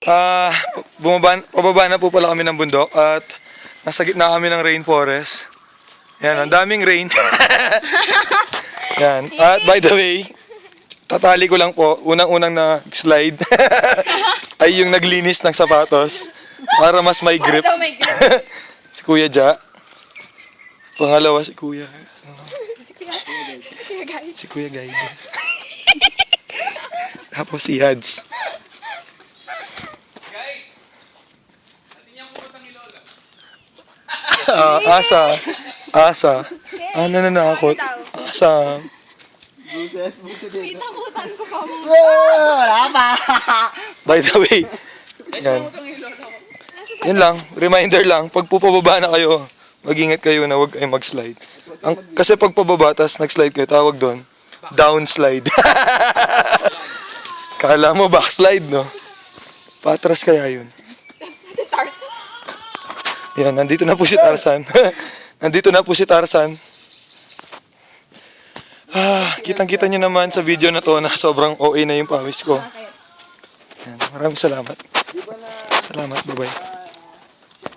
Pababa na po pala kami ng bundok at nasa gitna kami ng rainforest. Yan, ang daming rain. Yan. At by the way, tatali ko lang po, unang-unang na-slide ay yung naglinis ng sapatos para mas may grip. Si Kuya Ja. Pangalawa si Kuya. Si Kuya Guide. Tapos si Hads. Asa. Nananakot. Asa. Pitakutan ko pa mo. Wala pa. By the way, yan. Yan lang, reminder lang, pag pupababa na kayo, mag-ingat kayo na huwag kayo mag-slide. Kasi pag pababa, tas nag-slide kayo, tawag doon, downslide. Kala mo backslide, no? Patras kaya yun. Yan, nandito na po si Tarzan. Nandito na po si Tarzan. Kitang-kita nyo naman sa video na to na sobrang OA na yung pawis ko. Yan, maraming salamat. Salamat, bye-bye.